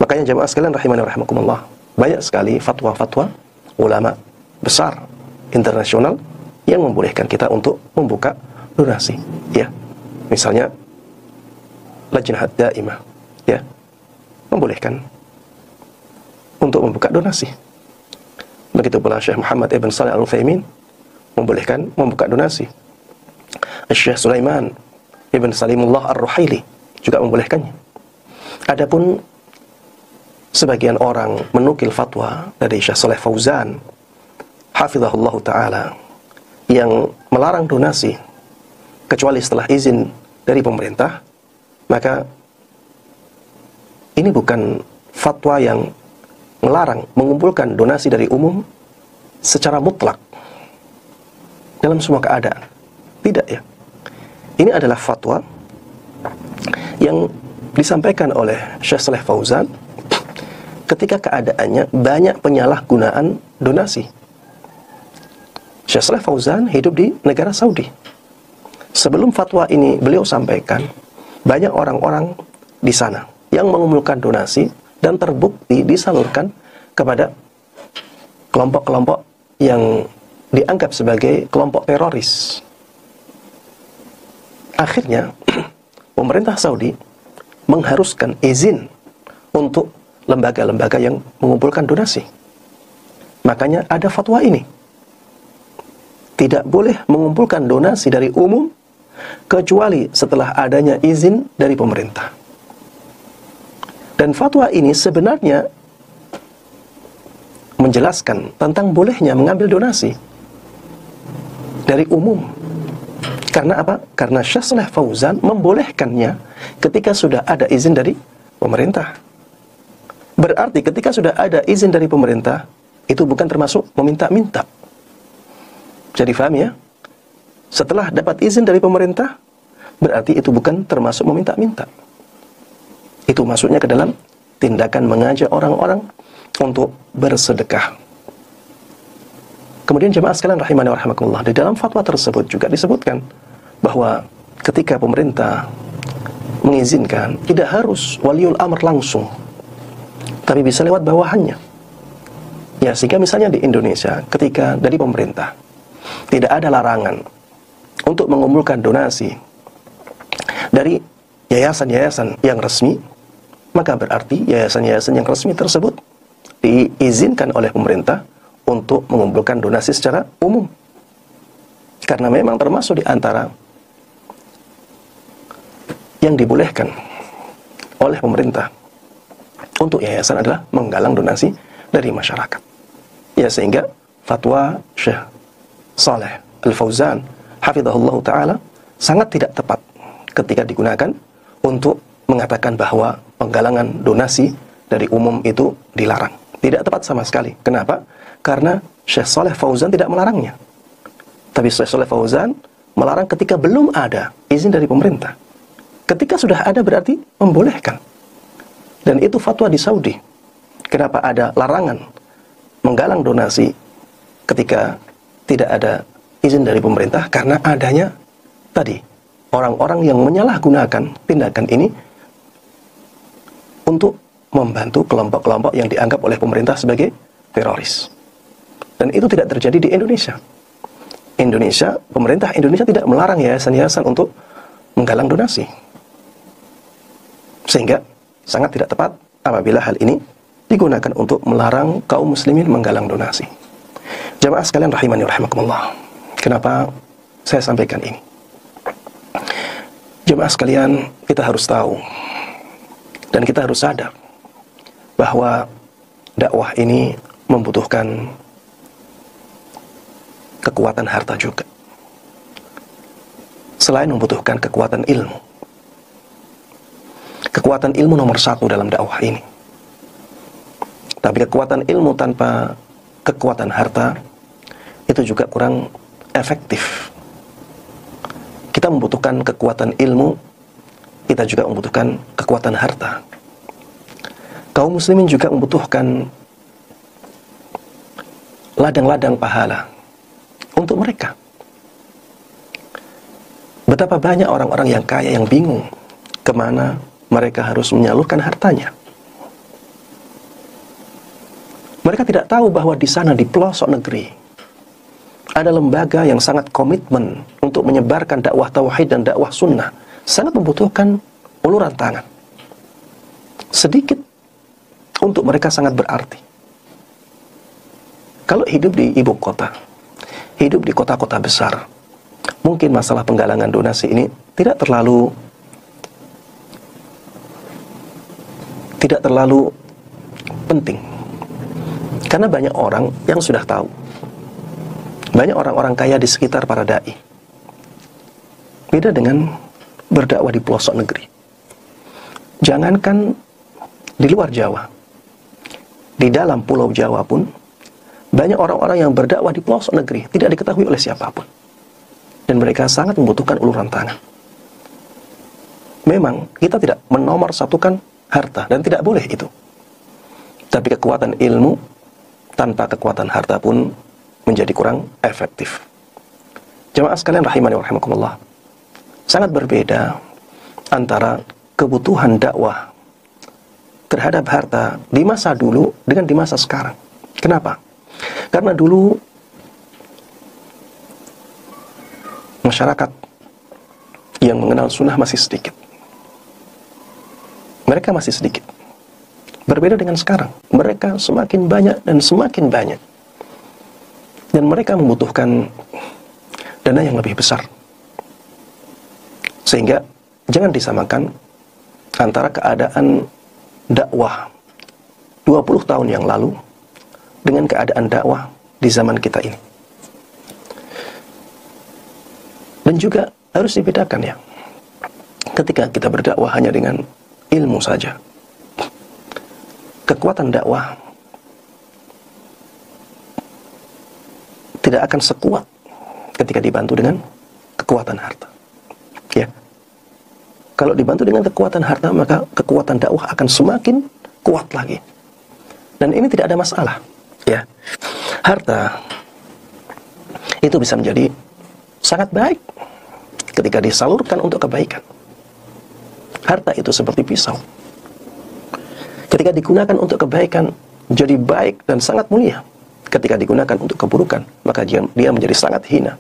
Makanya jamaah sekalian rahimani wa rahimakumullah, banyak sekali fatwa-fatwa ulama besar internasional yang membolehkan kita untuk membuka donasi, ya. Misalnya Lajnah Daimah, ya, membolehkan untuk membuka donasi. Begitu pula Syekh Muhammad Ibn Shalih Al-Utsaimin membolehkan membuka donasi. Syekh Sulaiman Ibn Salimullah Ar-Ruhaili juga membolehkannya. Adapun sebagian orang menukil fatwa dari Syekh Shalih Fauzan hafizahullah ta'ala yang melarang donasi kecuali setelah izin dari pemerintah, maka ini bukan fatwa yang melarang mengumpulkan donasi dari umum secara mutlak dalam semua keadaan. Tidak, ya. Ini adalah fatwa yang disampaikan oleh Syekh Shalih Fauzan ketika keadaannya banyak penyalahgunaan donasi. Syekh Shalih Fauzan hidup di negara Saudi. Sebelum fatwa ini beliau sampaikan, banyak orang-orang di sana yang mengumpulkan donasi dan terbukti disalurkan kepada kelompok-kelompok yang dianggap sebagai kelompok teroris. Akhirnya pemerintah Saudi mengharuskan izin untuk lembaga-lembaga yang mengumpulkan donasi. Makanya ada fatwa ini. Tidak boleh mengumpulkan donasi dari umum kecuali setelah adanya izin dari pemerintah. Dan fatwa ini sebenarnya menjelaskan tentang bolehnya mengambil donasi dari umum. Karena apa? Karena Syekh Shalih Fauzan membolehkannya ketika sudah ada izin dari pemerintah. Berarti ketika sudah ada izin dari pemerintah, itu bukan termasuk meminta-minta. Jadi paham, ya? Setelah dapat izin dari pemerintah, berarti itu bukan termasuk meminta-minta. Itu masuknya ke dalam tindakan mengajak orang-orang untuk bersedekah. Kemudian jemaah sekalian rahimani wa rahimakumullah, di dalam fatwa tersebut juga disebutkan bahwa ketika pemerintah mengizinkan, tidak harus waliul amr langsung, tapi bisa lewat bawahannya. Ya, sehingga misalnya di Indonesia, ketika dari pemerintah tidak ada larangan untuk mengumpulkan donasi dari yayasan-yayasan yang resmi, maka berarti yayasan-yayasan yang resmi tersebut diizinkan oleh pemerintah untuk mengumpulkan donasi secara umum. Karena memang termasuk di antara yang dibolehkan oleh pemerintah untuk yayasan adalah menggalang donasi dari masyarakat. Ya, sehingga fatwa Syekh Shalih Al-Fauzan hafizahullah ta'ala sangat tidak tepat ketika digunakan untuk mengatakan bahwa penggalangan donasi dari umum itu dilarang. Tidak tepat sama sekali. Kenapa? Karena Syekh Shalih Fauzan tidak melarangnya. Tapi Syekh Shalih Fauzan melarang ketika belum ada izin dari pemerintah. Ketika sudah ada berarti membolehkan. Dan itu fatwa di Saudi. Kenapa ada larangan menggalang donasi ketika tidak ada izin dari pemerintah? Karena adanya tadi orang-orang yang menyalahgunakan tindakan ini untuk membantu kelompok-kelompok yang dianggap oleh pemerintah sebagai teroris. Dan itu tidak terjadi di Indonesia. Pemerintah Indonesia tidak melarang yayasan-yayasan untuk menggalang donasi. Sehingga sangat tidak tepat apabila hal ini digunakan untuk melarang kaum muslimin menggalang donasi. Jamaah sekalian rahimani wa rahimakumullah, kenapa saya sampaikan ini? Jamaah sekalian, kita harus tahu dan kita harus sadar bahwa dakwah ini membutuhkan kekuatan harta juga. Selain membutuhkan kekuatan ilmu. Kekuatan ilmu nomor satu dalam dakwah ini. Tapi kekuatan ilmu tanpa kekuatan harta itu juga kurang efektif. Kita membutuhkan kekuatan ilmu, kita juga membutuhkan kekuatan harta. Kaum muslimin juga membutuhkan ladang-ladang pahala untuk mereka. Betapa banyak orang-orang yang kaya yang bingung kemana mereka harus menyalurkan hartanya. Mereka tidak tahu bahwa di sana, di pelosok negeri, ada lembaga yang sangat komitmen untuk menyebarkan dakwah tauhid dan dakwah sunnah. Sangat membutuhkan uluran tangan. Sedikit untuk mereka sangat berarti. Kalau hidup di ibu kota, hidup di kota-kota besar, mungkin masalah penggalangan donasi ini tidak terlalu penting. Karena banyak orang yang sudah tahu. Banyak orang-orang kaya di sekitar para da'i. Beda dengan berdakwah di pelosok negeri. Jangankan di luar Jawa, di dalam pulau Jawa pun banyak orang-orang yang berdakwah di pelosok negeri tidak diketahui oleh siapapun. Dan mereka sangat membutuhkan uluran tangan. Memang kita tidak menomorsatukan harta, dan tidak boleh itu. Tapi kekuatan ilmu tanpa kekuatan harta pun menjadi kurang efektif. Jemaah sekalian rahimani wa rahimakumullah. Sangat berbeda antara kebutuhan dakwah terhadap harta di masa dulu dengan di masa sekarang. Kenapa? Karena dulu masyarakat yang mengenal sunnah masih sedikit. Mereka masih sedikit. Berbeda dengan sekarang. Mereka semakin banyak dan semakin banyak. Dan mereka membutuhkan dana yang lebih besar. Sehingga jangan disamakan antara keadaan dakwah 20 tahun yang lalu dengan keadaan dakwah di zaman kita ini. Dan juga harus dibedakan ya. Ketika kita berdakwah hanya dengan ilmu saja, kekuatan dakwah tidak akan sekuat ketika dibantu dengan kekuatan harta. Ya. Kalau dibantu dengan kekuatan harta, maka kekuatan dakwah akan semakin kuat lagi. Dan ini tidak ada masalah. Ya. Harta itu bisa menjadi sangat baik ketika disalurkan untuk kebaikan. Harta itu seperti pisau. Ketika digunakan untuk kebaikan, jadi baik dan sangat mulia. Ketika digunakan untuk keburukan, maka dia menjadi sangat hina.